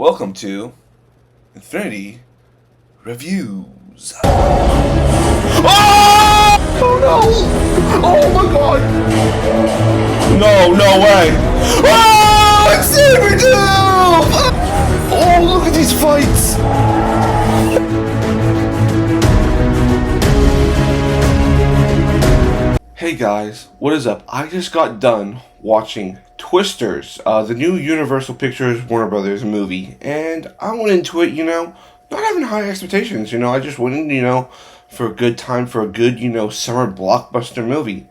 Welcome to Infinity Reviews. Oh no! Oh my god! No way! Oh, it's Sabertooth! Oh, look at these fights! Hey guys, what is up? I just got done watching Twisters, the new Universal Pictures Warner Brothers movie, and I went into it, not having high expectations. I just went in, for a good time, for a good, summer blockbuster movie.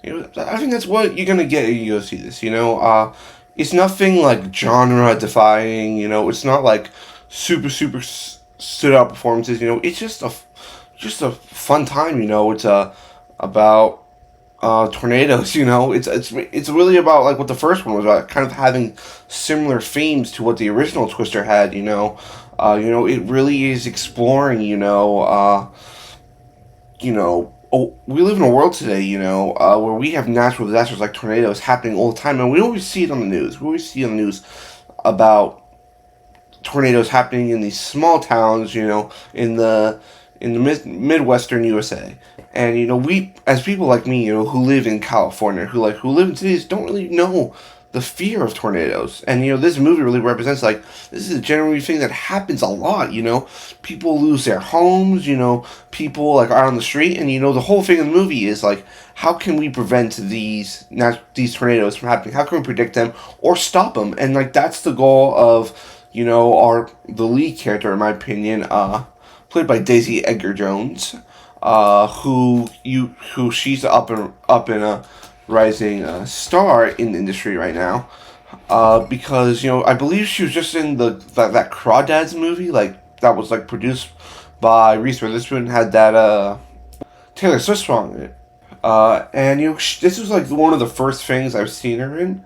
I think that's what you're gonna get if you go see this. It's nothing like genre defying. It's not like super stood out performances. It's just a fun time. It's about tornadoes. It's really about like what the first one was about, kind of having similar themes to what the original Twister had. It really is exploring. We live in a world today, where we have natural disasters like tornadoes happening all the time, and we always see it on the news. We always see on the news about tornadoes happening in these small towns, in the Midwestern USA. And we, as people like me, who live in California, who live in cities, don't really know the fear of tornadoes. And this movie really represents like this is a general thing that happens a lot. People lose their homes. People like are on the street, and the whole thing in the movie is like, how can we prevent these tornadoes from happening? How can we predict them or stop them? And like that's the goal of the lead character, in my opinion, played by Daisy Edgar-Jones, who she's up in a rising star in the industry right now, because I believe she was just in that Crawdads movie, like that was like produced by Reese Witherspoon, had that Taylor Swift song in it, and this was like one of the first things I've seen her in.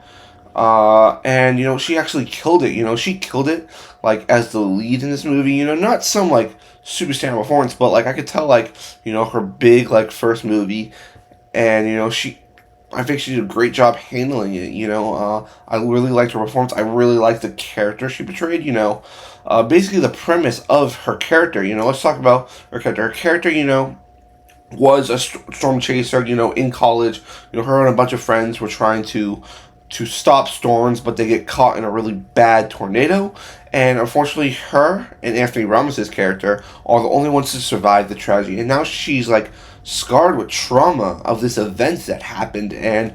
And she actually killed it. She killed it like as the lead in this movie. Not some like super standard performance, but like I could tell like her big like first movie, and I think she did a great job handling it. I really liked her performance. I really liked the character she portrayed. Basically the premise of her character. Let's talk about her character. Her character, was a storm chaser. In college, her and a bunch of friends were trying to stop storms, but they get caught in a really bad tornado. And unfortunately, her and Anthony Ramos' character are the only ones to survive the tragedy. And now she's like scarred with trauma of this event that happened. And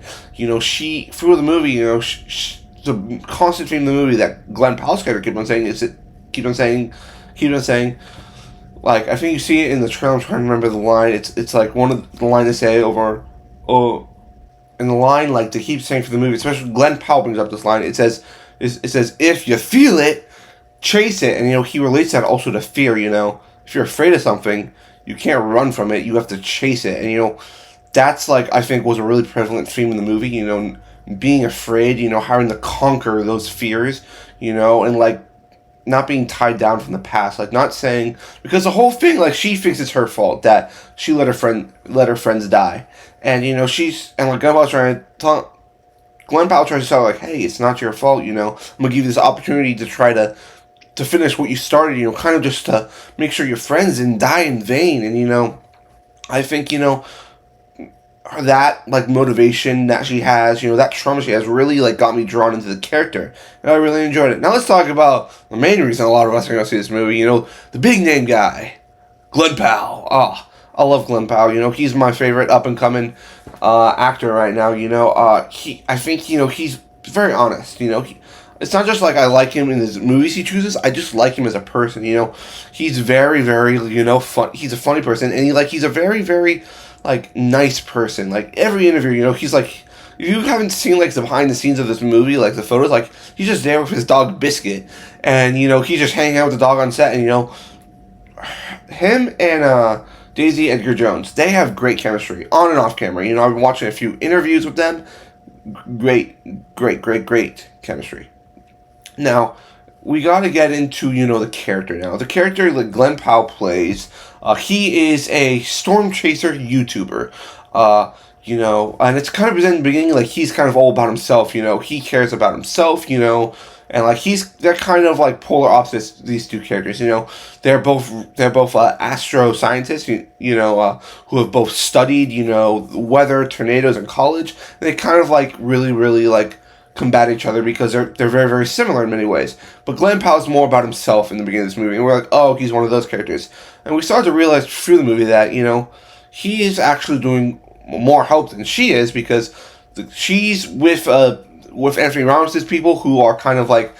she through the movie, the constant theme of the movie that Glenn Powell's character keeps on saying. Like I think you see it in the trailer. I'm trying to remember the line. It's like one of the line they say over. Oh. And the line, like, they keep saying for the movie, especially Glenn Powell brings up this line, it says, if you feel it, chase it. And, he relates that also to fear, If you're afraid of something, you can't run from it, you have to chase it. And, that's, like, I think was a really prevalent theme in the movie, being afraid, having to conquer those fears, and, like, not being tied down from the past, like not saying, because the whole thing, like she thinks it's her fault that she let her friends die, and like Glenn Powell trying to tell like, hey, it's not your fault, I'm gonna give you this opportunity to try to finish what you started, kind of just to make sure your friends didn't die in vain, and I think that like motivation that she has, that trauma she has really like got me drawn into the character, and I really enjoyed it. Now let's talk about the main reason a lot of us are going to see this movie, the big name guy, Glenn Powell. Oh, I love Glenn Powell, he's my favorite up and coming actor right now. I think he's very honest. It's not just like I like him in his movies he chooses, I just like him as a person. He's very fun. He's a funny person, and he's a very like nice person. Like every interview, he's like, if you haven't seen like the behind the scenes of this movie, like the photos, like he's just there with his dog Biscuit, and he's just hanging out with the dog on set, and him and Daisy Edgar-Jones, they have great chemistry on and off camera. I've been watching a few interviews with them. Great chemistry. Now we got to get into the character now. The character that Glenn Powell plays, he is a storm chaser YouTuber. And it's kind of in the beginning like he's kind of all about himself. He cares about himself. And like they're kind of like polar opposites. These two characters, they're both astro scientists. Who have both studied weather, tornadoes in college. And they kind of like really like combat each other because they're very very similar in many ways. But Glenn Powell's more about himself in the beginning of this movie, and we're like, oh, he's one of those characters. And we started to realize through the movie that he is actually doing more help than she is because she's with Anthony Ramos' people who are kind of like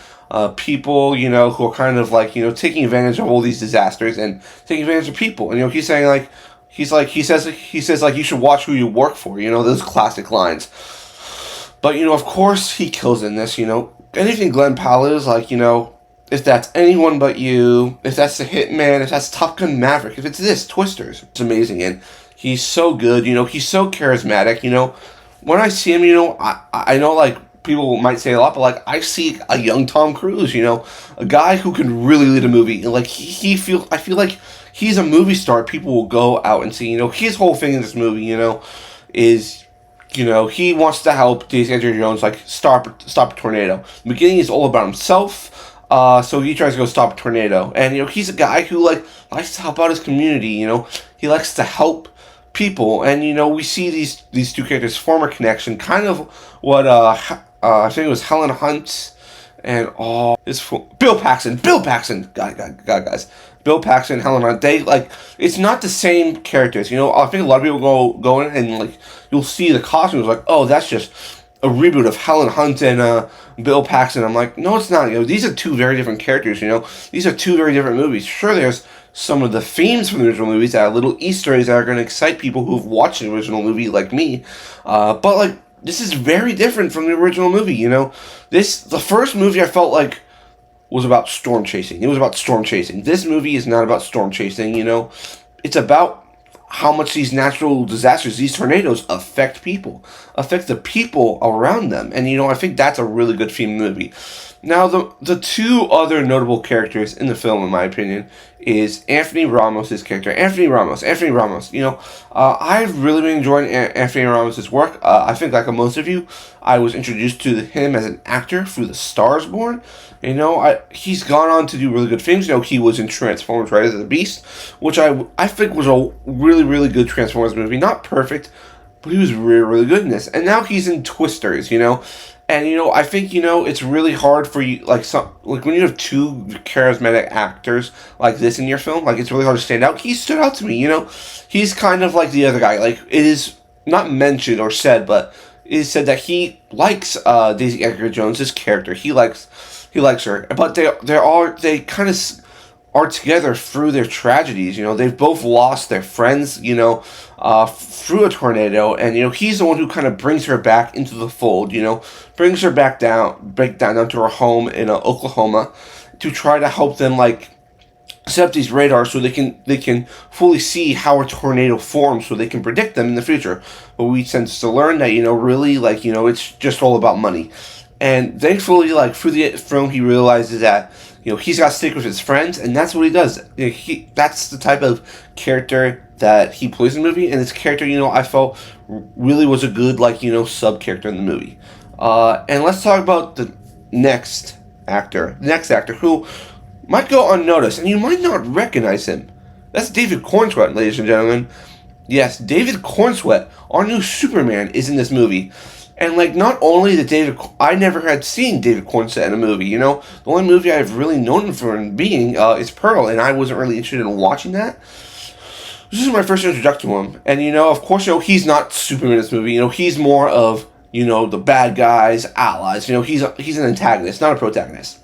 people, who are kind of like, taking advantage of all these disasters and taking advantage of people. And, he's saying like, he says like, you should watch who you work for, those classic lines. But, of course he kills in this, anything Glenn Powell is like, if that's anyone but you, if that's the Hitman, if that's Top Gun Maverick, if it's this, Twisters, it's amazing. And he's so good, he's so charismatic, when I see him, I know like, people might say a lot, but like I see a young Tom Cruise, a guy who can really lead a movie, and like I feel like he's a movie star. People will go out and see. His whole thing in this movie, is he wants to help Edgar-Jones like stop a tornado. The beginning is all about himself. So he tries to go stop a tornado, and he's a guy who like likes to help out his community. He likes to help people, and we see these two characters form a connection, kind of what I think it was Helen Hunt and Bill Paxton, guys, Bill Paxton, Helen Hunt. They like it's not the same characters. I think a lot of people go in and like you'll see the costumes like, oh, that's just a reboot of Helen Hunt and Bill Paxton. I'm like, no, it's not. These are two very different characters. These are two very different movies. Sure, there's some of the themes from the original movies that are little Easter eggs that are going to excite people who've watched the original movie like me. But like, this is very different from the original movie, the first movie I felt like was about storm chasing. It was about storm chasing. This movie is not about storm chasing, It's about how much these natural disasters, these tornadoes, affect the people around them. And, I think that's a really good theme in the movie. Now, the two other notable characters in the film, in my opinion, is Anthony Ramos' character. Anthony Ramos. I've really been enjoying Anthony Ramos' work. I think, like most of you, I was introduced to him as an actor through The Stars Born. He's gone on to do really good things. He was in Transformers: Rise of the Beast, which I think was a really, really good Transformers movie. Not perfect, but he was really, really good in this. And now he's in Twisters, And, I think, it's really hard for you, like when you have two charismatic actors like this in your film, like, it's really hard to stand out. He stood out to me, He's kind of like the other guy. Like, it is not mentioned or said, but it is said that he likes Daisy Edgar-Jones' character. He likes her. But they kind of are together through their tragedies. They've both lost their friends, through a tornado, and he's the one who kind of brings her back into the fold. Brings her back down to her home in Oklahoma, to try to help them like set up these radars so they can fully see how a tornado forms, so they can predict them in the future. But we tend to learn that really like it's just all about money, and thankfully like through the film he realizes that. He's got to stick with his friends, and that's what he does. That's the type of character that he plays in the movie, and this character, I felt really was a good, sub-character in the movie. And let's talk about the next actor. The next actor, who might go unnoticed, and you might not recognize him. That's David Cornsweet, ladies and gentlemen. Yes, David Cornsweet, our new Superman, is in this movie. And, not only did I never had seen David Cornsweet in a movie, the only movie I've really known him for being is Pearl, and I wasn't really interested in watching that. This is my first introduction to him, and, of course, he's not Superman in this movie, he's more of, the bad guys, allies, he's an antagonist, not a protagonist.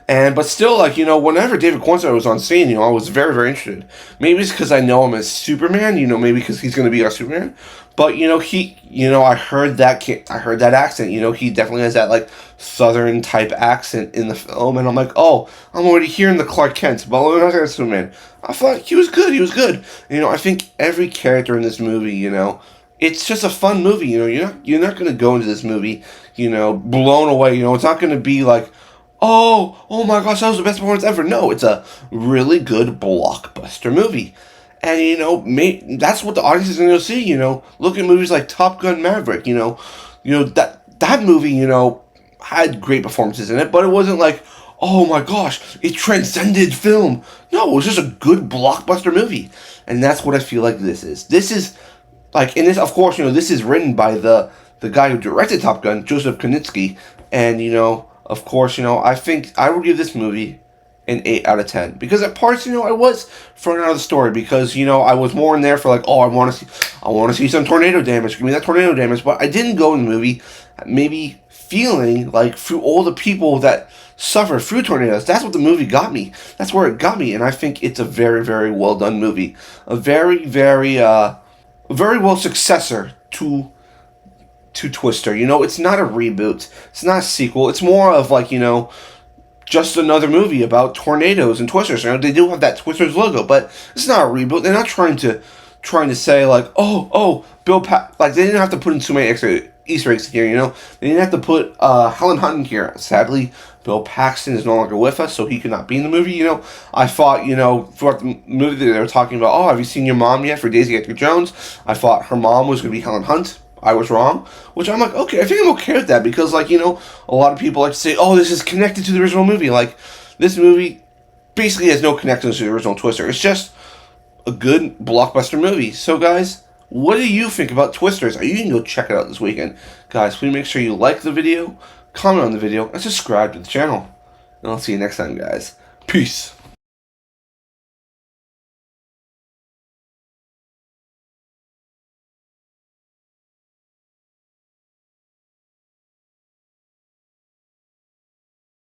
But still, whenever David Cornsweet was on scene, I was very, very interested. Maybe it's because I know him as Superman, maybe because he's going to be our Superman. But, I heard that accent, he definitely has that, Southern type accent in the film. And I'm like, oh, I'm already hearing the Clark Kent, but we're not going to Superman. I thought he was good. I think every character in this movie, it's just a fun movie, you're not going to go into this movie, blown away, it's not going to be like, oh my gosh, that was the best performance ever. No, it's a really good blockbuster movie. And, that's what the audience is going to see, Look at movies like Top Gun Maverick, that movie, had great performances in it, but it wasn't like, oh my gosh, it transcended film. No, it was just a good blockbuster movie, and that's what I feel like this is. This is like, and this, of course, this is written by the guy who directed Top Gun, Joseph Kosinski, and of course, I think I would give this movie an 8 out of 10 because at parts, I was thrown out of the story because I was more in there for like, oh, I want to see some tornado damage. Give me that tornado damage, but I didn't go in the movie maybe feeling like through all the people that suffer through tornadoes. That's what the movie got me. That's where it got me, and I think it's a very, very well done movie. A very, very well successor to Twister. It's not a reboot. It's not a sequel. It's more of like, just another movie about tornadoes and Twisters. They do have that Twisters logo, but it's not a reboot. They're not trying to say like, oh, like they didn't have to put in too many extra Easter eggs here. They didn't have to put Helen Hunt in here. Sadly, Bill Paxton is no longer with us, so he could not be in the movie. I thought throughout the movie they were talking about, oh, have you seen your mom yet for Daisy Edgar-Jones? I thought her mom was going to be Helen Hunt. I was wrong, which I'm like, okay, I think I'm okay with that because, like, a lot of people like to say, oh, this is connected to the original movie. Like, this movie basically has no connection to the original Twister. It's just a good blockbuster movie. So, guys, what do you think about Twisters? You can go check it out this weekend. Guys, please make sure you like the video, comment on the video, and subscribe to the channel. And I'll see you next time, guys. Peace.